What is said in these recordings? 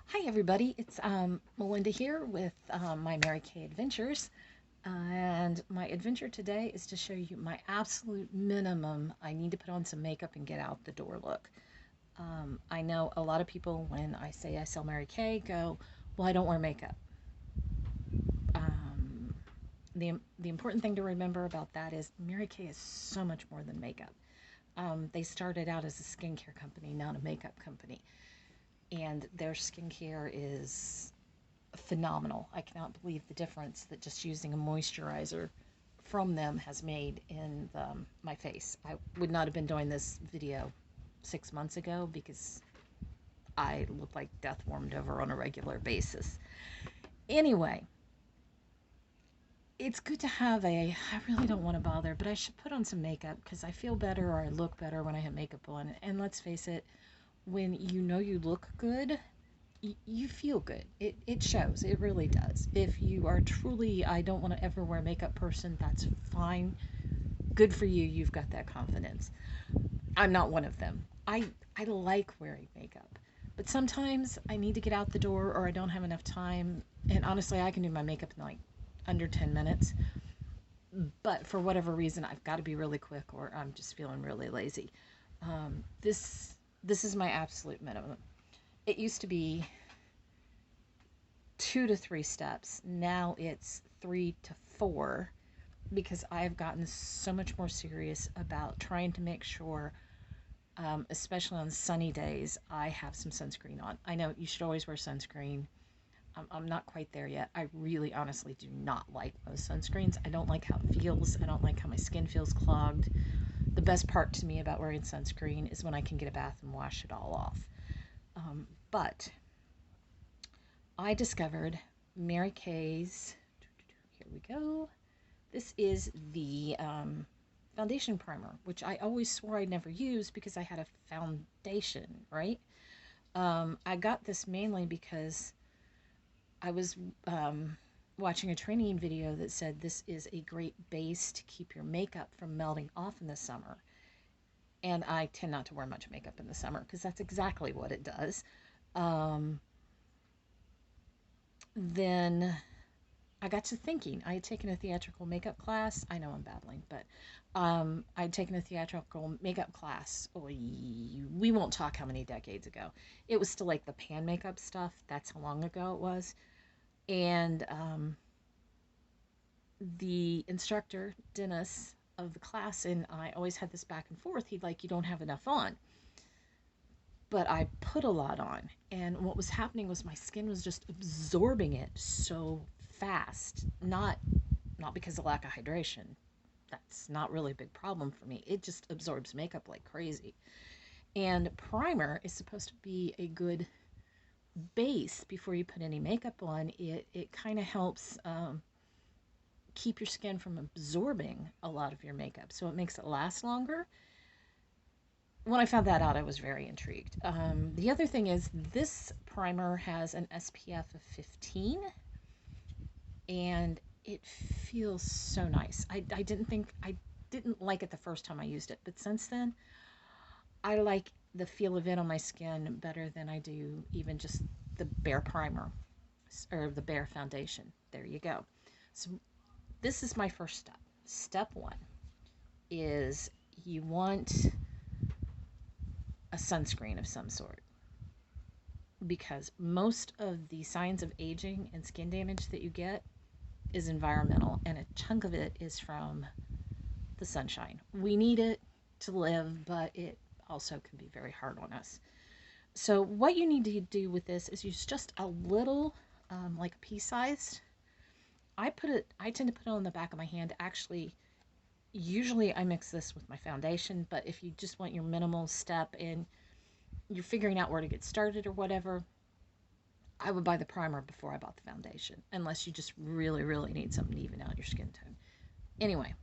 Hi everybody, it's Melinda here with my Mary Kay Adventures, and my adventure today is to show you my absolute minimum I need to put on some makeup and get out the door look. I know a lot of people, when I say I sell Mary Kay, go, well, I don't wear makeup. Um, the important thing to remember about that is Mary Kay is so much more than makeup. They started out as a skincare company, not a makeup company, and their skincare is phenomenal. I cannot believe the difference that just using a moisturizer from them has made in my face. I would not have been doing this video 6 months ago because I look like death warmed over on a regular basis. Anyway, it's good to have I really don't want to bother, but I should put on some makeup because I feel better or I look better when I have makeup on. And let's face it, when you know you look good, you feel good. It shows. It really does. If you are truly, I don't want to ever wear makeup person, that's fine. Good for you. You've got that confidence. I'm not one of them. I like wearing makeup, but sometimes I need to get out the door or I don't have enough time. And honestly, I can do my makeup in like under 10 minutes. But for whatever reason, I've got to be really quick or I'm just feeling really lazy. This is my absolute minimum. It used to be 2 to 3 steps. Now it's 3 to 4 because I've gotten so much more serious about trying to make sure, especially on sunny days, I have some sunscreen on. I know you should always wear sunscreen. I'm not quite there yet. I really honestly do not like most sunscreens. I don't like how it feels. I don't like how my skin feels clogged. The best part to me about wearing sunscreen is when I can get a bath and wash it all off. But I discovered Mary Kay's. Here we go. This is the foundation primer, which I always swore I'd never use because I had a foundation, right? I got this mainly because I was watching a training video that said this is a great base to keep your makeup from melting off in the summer. And I tend not to wear much makeup in the summer because that's exactly what it does. Um, then I got to thinking. I had taken a theatrical makeup class. I know I'm babbling, but I'd taken a theatrical makeup class. Oh, we won't talk how many decades ago. It was still like the pan makeup stuff. That's how long ago it was. And the instructor, Dennis, of the class, and I always had this back and forth. He'd like, you don't have enough on. But I put a lot on. And what was happening was my skin was just absorbing it so fast. Not because of lack of hydration. That's not really a big problem for me. It just absorbs makeup like crazy. And primer is supposed to be a good base before you put any makeup on. It kind of helps keep your skin from absorbing a lot of your makeup, so it makes it last longer. When I found that out, I was very intrigued. The other thing is this primer has an SPF of 15, and it feels so nice. I didn't like it the first time I used it, but since then, I like the feel of it on my skin better than I do even just the bare primer or the bare foundation. There you go. So this is my first step. Step one is you want a sunscreen of some sort because most of the signs of aging and skin damage that you get is environmental, and a chunk of it is from the sunshine. We need it to live, but it also can be very hard on us. So what you need to do with this is use just a little, like a pea sized. I tend to put it on the back of my hand. Actually, usually I mix this with my foundation, but if you just want your minimal step and you're figuring out where to get started or whatever, I would buy the primer before I bought the foundation, unless you just really, really need something to even out your skin tone. Anyway,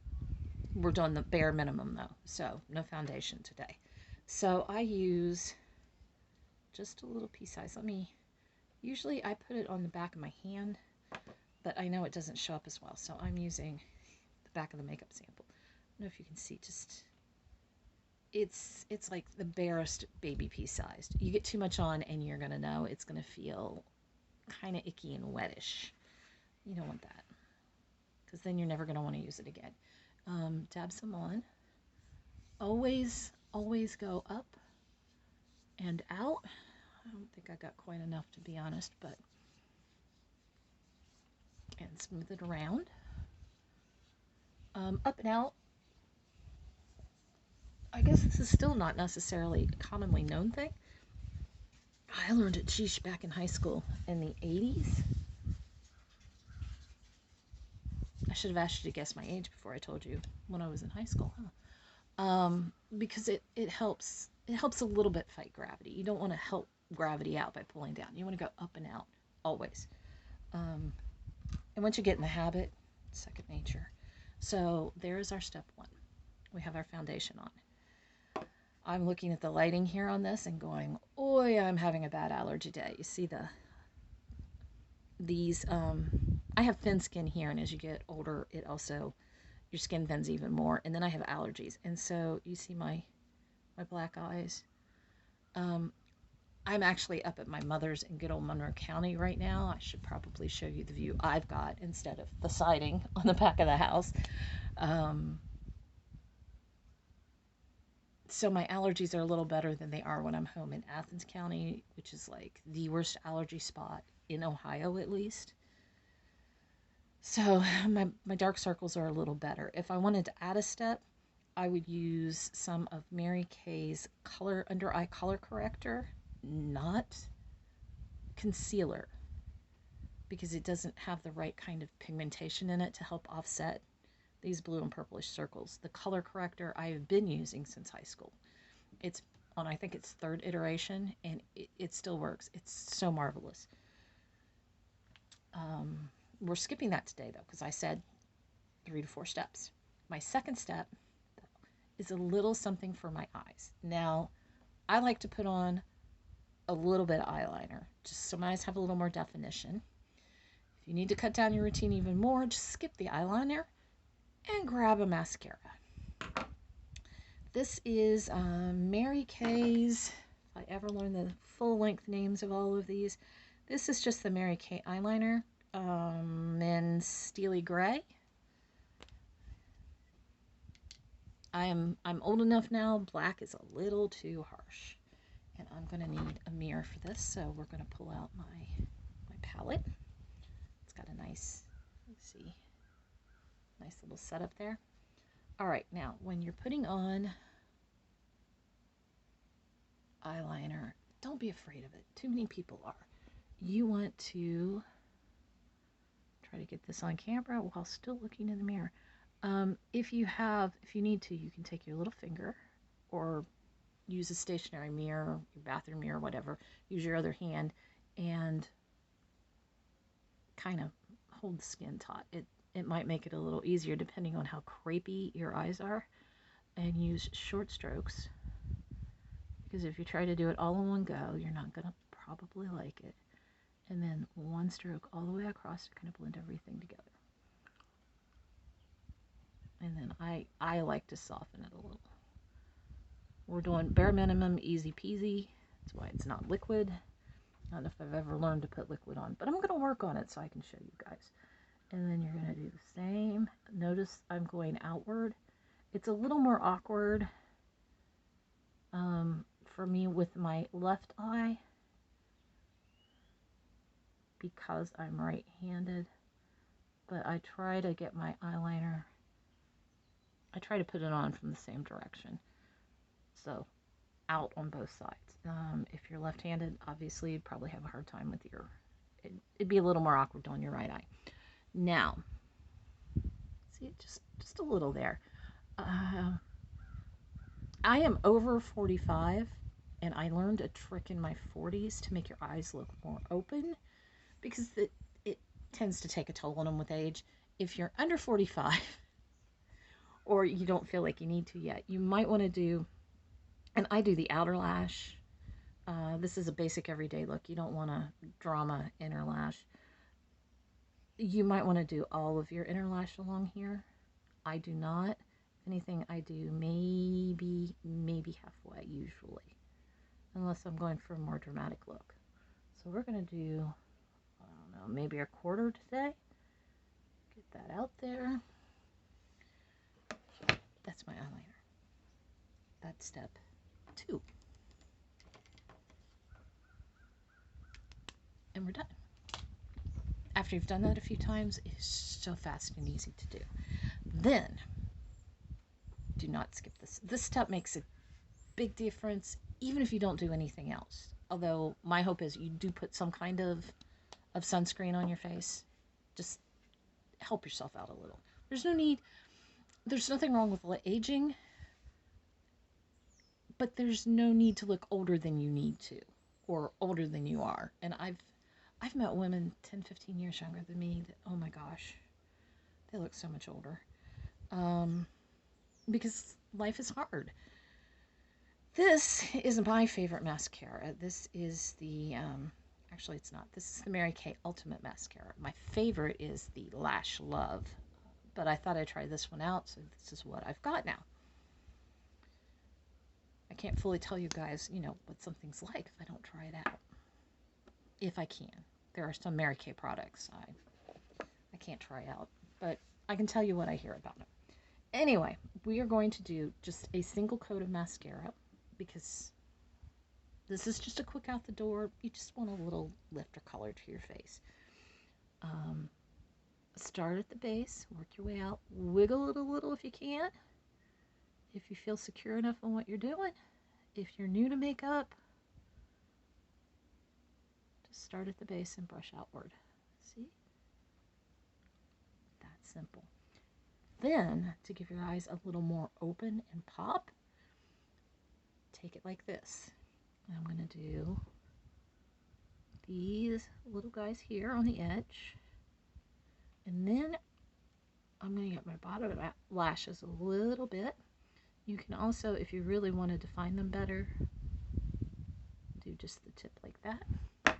we're doing the bare minimum though, so no foundation today. So I use just a little pea size. Usually I put it on the back of my hand, but I know it doesn't show up as well, so I'm using the back of the makeup sample. I don't know if you can see, just it's like the barest baby pea sized. You get too much on and you're gonna know it's gonna feel kind of icky and wettish. You don't want that because then you're never gonna want to use it again. Dab some on. Always go up and out. I don't think I got quite enough to be honest, but and smooth it around. Up and out. I guess this is still not necessarily a commonly known thing. I learned it, sheesh, back in high school in the 80s. I should have asked you to guess my age before I told you when I was in high school, huh? Because it helps a little bit fight gravity. You don't want to help gravity out by pulling down. You want to go up and out always. And once you get in the habit, it's second nature. So there's our step one. We have our foundation on. I'm looking at the lighting here on this and going, oi, I'm having a bad allergy day. You see these, I have thin skin here, and as you get older, it also, your skin thins even more, and then I have allergies, and so you see my black eyes. I'm actually up at my mother's in good old Monroe County right now. I should probably show you the view I've got instead of the siding on the back of the house. So my allergies are a little better than they are when I'm home in Athens County, which is like the worst allergy spot in Ohio, at least. So my dark circles are a little better. If I wanted to add a step, I would use some of Mary Kay's under eye color corrector, not concealer, because it doesn't have the right kind of pigmentation in it to help offset these blue and purplish circles. The color corrector I have been using since high school. It's on, I think it's third iteration, and it still works. It's so marvelous. We're skipping that today, though, because I said 3 to 4 steps. My second step is a little something for my eyes. Now, I like to put on a little bit of eyeliner, just so my eyes have a little more definition. If you need to cut down your routine even more, just skip the eyeliner and grab a mascara. This is Mary Kay's, if I ever learn the full length names of all of these, this is just the Mary Kay eyeliner in Steely Gray. I'm old enough now, black is a little too harsh. And I'm gonna need a mirror for this, so we're gonna pull out my palette. It's got a nice, let's see, nice little setup there. All right, now when you're putting on eyeliner, don't be afraid of it. Too many people are. You want to try to get this on camera while still looking in the mirror. If you need to, you can take your little finger or use a stationary mirror, your bathroom mirror, whatever. Use your other hand and kind of hold the skin taut. It might make it a little easier depending on how crepey your eyes are. And use short strokes, because if you try to do it all in one go, you're not going to probably like it. And then one stroke all the way across to kind of blend everything together. And then I like to soften it a little. We're doing bare minimum, easy peasy. That's why it's not liquid. I don't know if I've ever learned to put liquid on, but I'm going to work on it so I can show you guys. And then you're going to do the same. Notice I'm going outward. It's a little more awkward for me with my left eye because I'm right-handed, but I try to get my eyeliner, I try to put it on from the same direction, so out on both sides. If you're left-handed, obviously you'd probably have a hard time with it'd be a little more awkward on your right eye. Now, see it just a little there. I am over 45, and I learned a trick in my 40s to make your eyes look more open, because it tends to take a toll on them with age. If you're under 45, or you don't feel like you need to yet, you might want to do, and I do the outer lash. This is a basic everyday look. You don't want a drama inner lash. You might want to do all of your inner lash along here. I do not. Anything I do maybe halfway usually, unless I'm going for a more dramatic look. So we're going to do, I don't know, maybe a quarter today. Get that out there. That's my eyeliner. That's step 2. And we're done. After you've done that a few times, it's so fast and easy to do. Then, do not skip this. This step makes a big difference, even if you don't do anything else. Although, my hope is you do put some kind of sunscreen on your face. Just help yourself out a little. There's no need, there's nothing wrong with aging, but there's no need to look older than you need to, or older than you are. And I've met women 10, 15 years younger than me that, oh my gosh, they look so much older. Because life is hard. This is my favorite mascara. This is the, actually it's not. This is the Mary Kay Ultimate Mascara. My favorite is the Lash Love. But I thought I'd try this one out, so this is what I've got now. I can't fully tell you guys, what something's like if I don't try it out. If I can. There are some Mary Kay products I can't try out, but I can tell you what I hear about them. Anyway, we are going to do just a single coat of mascara because this is just a quick out the door. You just want a little lift or color to your face. Start at the base, work your way out, wiggle it a little if you can. If you feel secure enough in what you're doing. If you're new to makeup, just start at the base and brush outward. See? That's simple. Then, to give your eyes a little more open and pop, take it like this. I'm going to do these little guys here on the edge. And then I'm going to get my bottom lashes a little bit. You can also, if you really want to define them better, do just the tip like that. I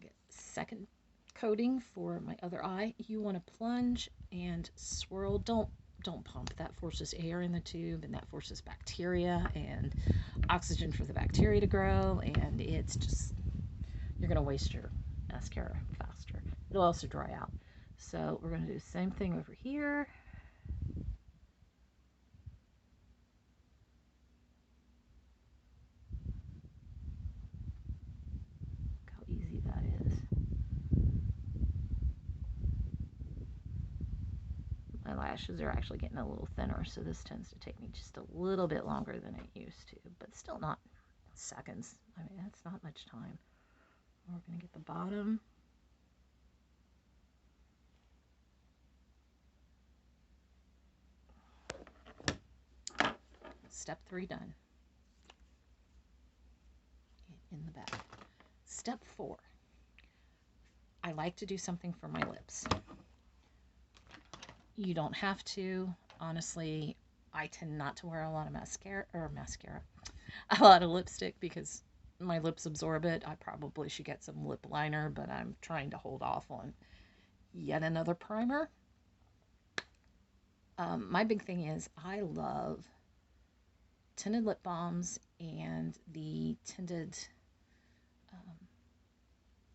get second coating for my other eye. You want to plunge and swirl. Don't pump. That forces air in the tube, and that forces bacteria and oxygen for the bacteria to grow, and it's just, you're going to waste your mascara faster. It'll also dry out. So we're going to do the same thing over here. Look how easy that is. My lashes are actually getting a little thinner, so this tends to take me just a little bit longer than it used to, but still not seconds. I mean, that's not much time. We're going to get the bottom. Step 3 done. In the back. Step 4. I like to do something for my lips. You don't have to. Honestly, I tend not to wear a lot of mascara, a lot of lipstick because my lips absorb it. I probably should get some lip liner, but I'm trying to hold off on yet another primer. My big thing is I love tinted lip balms and the tinted,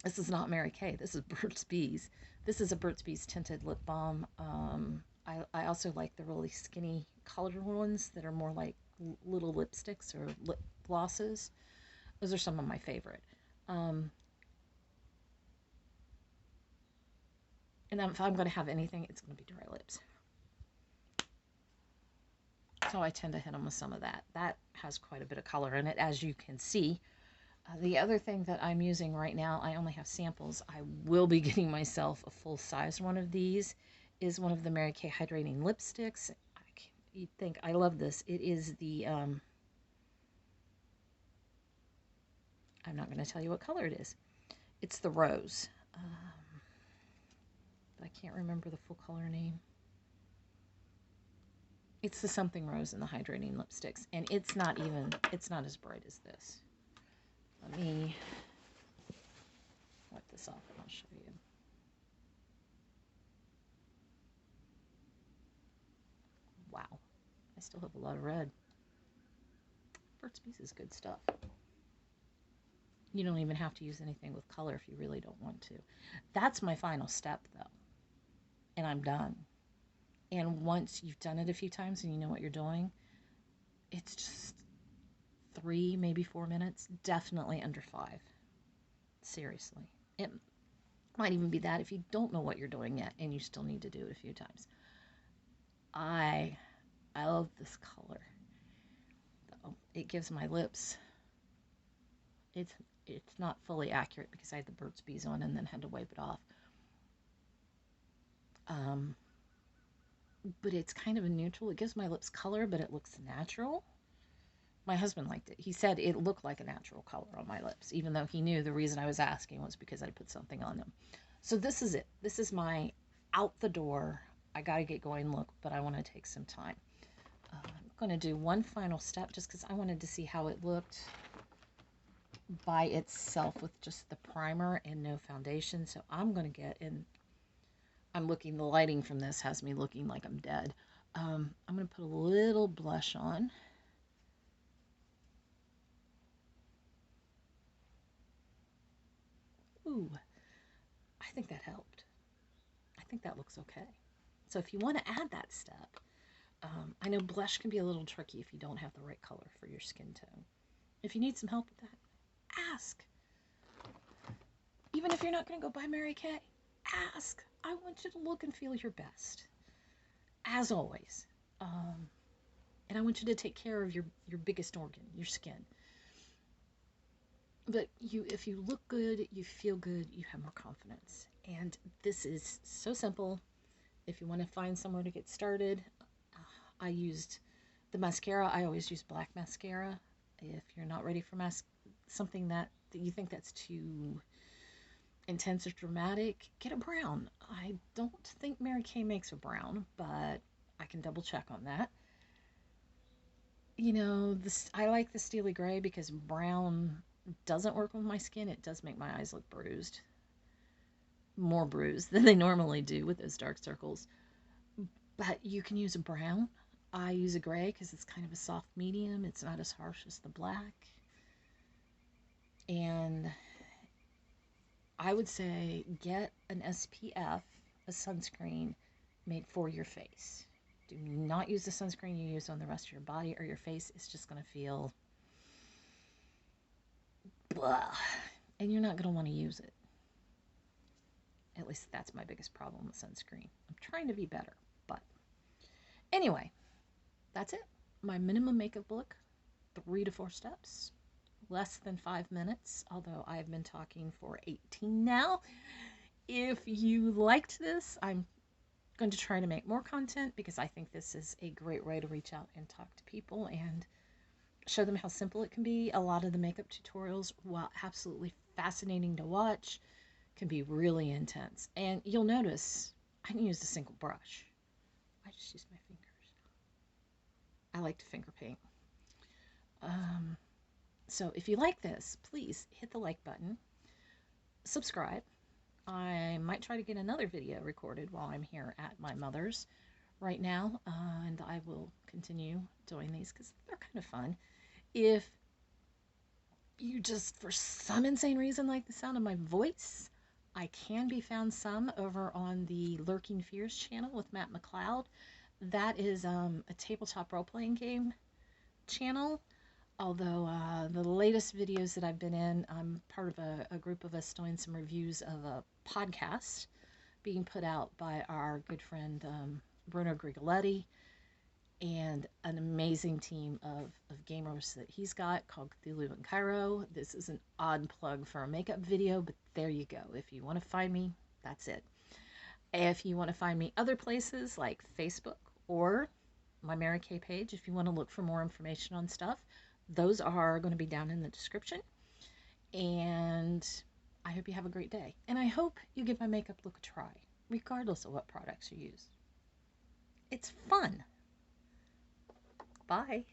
this is not Mary Kay, this is Burt's Bees. This is a Burt's Bees tinted lip balm. I also like the really skinny colored ones that are more like little lipsticks or lip glosses. Those are some of my favorite. And if I'm going to have anything, it's going to be dry lips. So I tend to hit them with some of that. That has quite a bit of color in it, as you can see. The other thing that I'm using right now, I only have samples. I will be getting myself a full-size one of these. Is one of the Mary Kay Hydrating Lipsticks. You'd think I love this. It is the, I'm not going to tell you what color it is. It's the rose. But I can't remember the full color name. It's the something rose in the hydrating lipsticks, and it's not as bright as this. Let me wipe this off and I'll show you. still have a lot of red. Burt's Bees is good stuff. You don't even have to use anything with color if you really don't want to. That's my final step, though. And I'm done. And once you've done it a few times and you know what you're doing, it's just 3, maybe 4 minutes. Definitely under 5. Seriously. It might even be that if you don't know what you're doing yet and you still need to do it a few times. I love this color. It gives my lips, it's not fully accurate because I had the Burt's Bees on and then had to wipe it off. But it's kind of a neutral. It gives my lips color, but it looks natural. My husband liked it. He said it looked like a natural color on my lips, even though he knew the reason I was asking was because I put something on them. So this is it. This is my out the door, I gotta get going look, but I want to take some time. I'm going to do one final step just because I wanted to see how it looked by itself with just the primer and no foundation. So I'm going to get in. I'm looking, the lighting from this has me looking like I'm dead. I'm going to put a little blush on. Ooh, I think that helped. I think that looks okay. So if you want to add that step, I know blush can be a little tricky if you don't have the right color for your skin tone. If you need some help with that, ask. Even if you're not going to go buy Mary Kay, ask. I want you to look and feel your best, as always. And I want you to take care of your biggest organ, your skin. But if you look good, you feel good, you have more confidence. And this is so simple. If you want to find somewhere to get started, I used the mascara. I always use black mascara. If you're not ready for something that you think that's too intense or dramatic, get a brown. I don't think Mary Kay makes a brown, but I can double check on that. You know, I like the steely gray because brown doesn't work with my skin. It does make my eyes look bruised. More bruised than they normally do with those dark circles. But you can use a brown. I use a gray because it's kind of a soft medium. It's not as harsh as the black. And I would say get an SPF, a sunscreen made for your face. Do not use the sunscreen you use on the rest of your body or your face. It's just going to feel blah, and you're not going to want to use it. At least that's my biggest problem with sunscreen. I'm trying to be better, but anyway, that's it. My minimum makeup look, 3 to 4 steps, less than 5 minutes, although I've been talking for 18 now. If you liked this, I'm going to try to make more content because I think this is a great way to reach out and talk to people and show them how simple it can be. A lot of the makeup tutorials, while absolutely fascinating to watch, can be really intense. And you'll notice I didn't use a single brush. I just used my fingers. I like to finger paint. So if you like this, please hit the like button. Subscribe. I might try to get another video recorded while I'm here at my mother's right now. And I will continue doing these because they're kind of fun. If you just, for some insane reason, like the sound of my voice, I can be found some over on the Lurking Fears channel with Matt McLeod. That is a tabletop role-playing game channel. Although the latest videos that I've been in, I'm part of a group of us doing some reviews of a podcast being put out by our good friend Bruno Grigoletti and an amazing team of gamers that he's got called Cthulhu and Cairo. This is an odd plug for a makeup video, but there you go. If you want to find me, that's it. If you want to find me other places like Facebook or my Mary Kay page, if you want to look for more information on stuff, those are going to be down in the description. And I hope you have a great day. And I hope you give my makeup look a try, regardless of what products you use. It's fun. Bye.